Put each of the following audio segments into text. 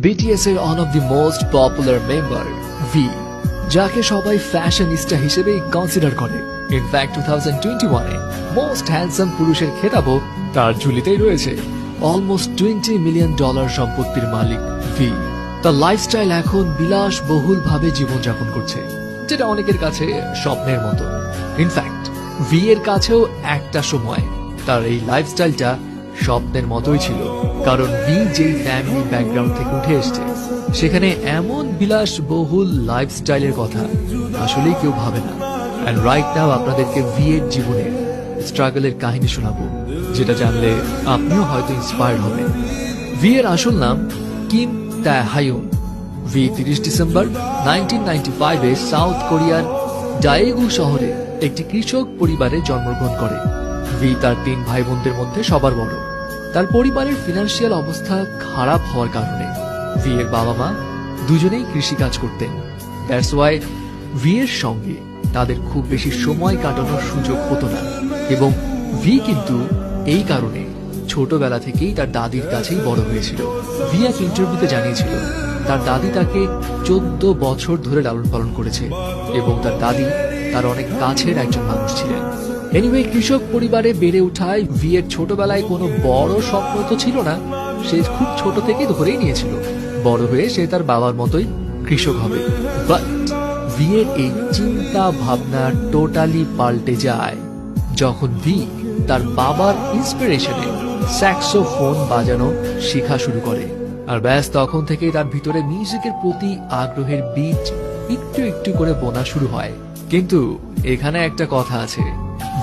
BTS এর one of the most popular member V, যাকে সবাই ফ্যাশনিস্টা হিসেবে কনসিডার করে। ইনফ্যাক্ট 2021 এ মোস্ট হ্যান্ডসাম পুরুষের খেতাবও তার ঝুলিতেই রয়েছে। অলমোস্ট $20 মিলিয়ন সম্পত্তির মালিক ভি। তার লাইফস্টাইল এখন বিলাসবহুল ভাবে জীবনযাপন করছে, যেটা অনেকের কাছে স্বপ্নের মতো। ইনফ্যাক্ট ভি এর কাছেও একটা সময় তার এই লাইফস্টাইলটা স্বপ্নের মতোই ছিল, কারণ ভি যেই ফ্যামিলি ব্যাকগ্রাউন্ড থেকে উঠে এসছে সেখানে এমন বিলাসবহুল লাইফস্টাইলের কথা আসলেই কেউ ভাবে না। এন্ড রাইট নাও আপনাদেরকে ভি এর জীবনের স্ট্রাগলের কাহিনী শোনাবো, যেটা জানলে আপনিও হয়তো ইন্সপায়ার্ড হবেন। ভি এর আসল নাম কিম তাহায়ুন। ভি 30 ডিসেম্বর 1995 এ সাউথ কোরিয়ার ডায়েগু শহরে একটি কৃষক পরিবারে জন্মগ্রহণ করে। ভি তার 3 ভাই বোনদের মধ্যে সবার বড়। তার পরিবারের ফিনান্সিয়াল অবস্থা খারাপ হওয়ার কারণে ভি এর বাবা মা দুজনেই কৃষিকাজ করতেন। দ্যাটস ওয়াই ভি এর সঙ্গে তাদের খুব বেশি সময় কাটানোর সুযোগ হতো না, এবং ভি কিন্তু এই কারণে ছোটবেলা থেকেই তার দাদির কাছেই বড় হয়েছিল। ভি এক ইন্টারভিউতে জানিয়েছিল তার দাদি তাকে 14 বছর ধরে লালন পালন করেছে, এবং তার দাদি তার অনেক কাছের একজন মানুষ ছিলেন। এনিওয়ে, কৃষক পরিবারে বেড়ে ওঠায় ভি এর ছোটবেলায় কোনো বড় স্বপ্ন তো ছিল না। সে খুব ছোট থেকে ধরেই নিয়েছিল বড় হয়ে সে তার বাবার মতোই কৃষক হবে। বাট ভি এর এই চিন্তা ভাবনা টোটালি পাল্টে যায় যখন ভি তার বাবার ইন্সপিরেশনে স্যাক্সোফোন বাজানো শেখা শুরু করে। আর ব্যাস তখন থেকেই তার ভিতরে মিউজিকের প্রতি আগ্রহের বীজ একটু একটু করে বোনা শুরু হয়। কিন্তু এখানে একটা কথা আছে,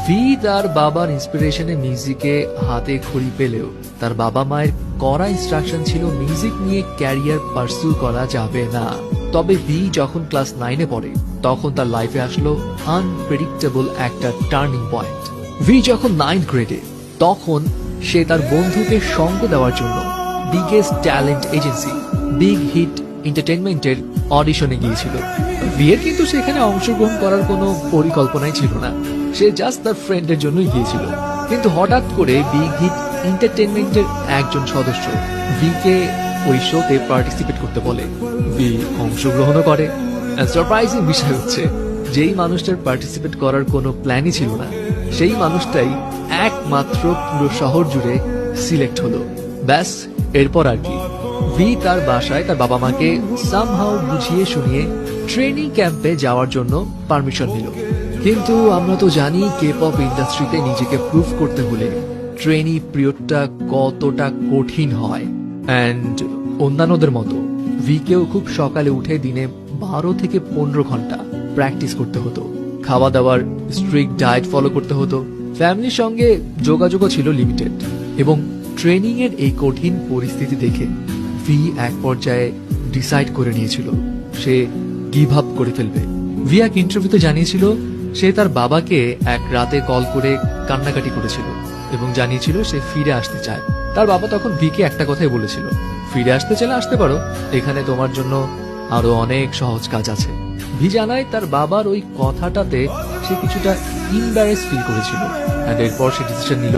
ভি তার বাবার ইন্সপিরেশনে মিউজিকে হাতে খড়ি পেলেও তার বাবা মায়ের কড়া ইনস্ট্রাকশন ছিল মিউজিক নিয়ে ক্যারিয়ার পার্সু করা যাবে না। তবে ভি যখন ক্লাস 9 এ পড়ে তখন তার লাইফে আসলো আনপ্রেডিক্টেবল একটা টার্নিং পয়েন্ট। ভি যখন 9th গ্রেডে তখন সে তার বন্ধুকে সঙ্গ দেওয়ার জন্য biggest talent agency big hit এন্টারটেইনমেন্টের অডিশনে গিয়েছিল। ভি এর কিন্তু সেখানে অংশগ্রহণ করার কোনো পরিকল্পনাই ছিল না, সে জাস্ট তার ফ্রেন্ডের জন্যই গিয়েছিল। কিন্তু হঠাৎ করে বিগ হিট এন্টারটেইনমেন্টের একজন সদস্য ভি কে ওই শোতে পার্টিসিপেট করতে বলে। ভি অংশগ্রহণও করে। সারপ্রাইজিং বিষয় হচ্ছে, যেই মানুষটার পার্টিসিপেট করার কোনো প্ল্যানই ছিল না সেই মানুষটাই একমাত্র পুরো শহর জুড়ে সিলেক্ট হলো। ব্যাস এরপর আর কি, ভি তার বাসায় তার বাবা মাকে সামহাউ বুঝিয়ে শুনিয়ে ট্রেনিং ক্যাম্পে যাওয়ার জন্য পারমিশন নিল। কিন্তু আমরা তো জানি কে-পপ ইন্ডাস্ট্রিতে নিজেকে প্রুভ করতে হলে ট্রেনি পিরিয়ডটা কতটা কঠিন হয়। অ্যান্ড অন্যান্যদের মতো ভিকেও খুব সকালে উঠে দিনে 12 থেকে 15 ঘন্টা প্র্যাকটিস করতে হতো। খাওয়া দাওয়ার স্ট্রিক্ট ডায়েট ফলো করতে হতো। ফ্যামিলির সঙ্গে যোগাযোগও ছিল লিমিটেড, এবং ট্রেনিং এর এই কঠিন পরিস্থিতি দেখে ভি এক পর্যায়ে ডিসাইড করে নিয়েছিল সে গিভ আপ করে ফেলবে। ভি এক ইন্টারভিউতে জানিয়েছিল সে তার বাবাকে এক রাতে কল করে কান্নাকাটি করেছিল এবং জানিয়েছিল সে ফিরে আসতে চায়। তার বাবা তখন ভিকে একটা কথাই বলেছিল, ফিরে আসতে চাইলে আসতে পারো, এখানে তোমার জন্য আরো অনেক সহজ কাজ আছে। ভি জানায় তার বাবার ওই কথাটাতে সে কিছুটা ইম্বারেস ফিল করেছিল, আর এরপর সে ডিসিশন নিল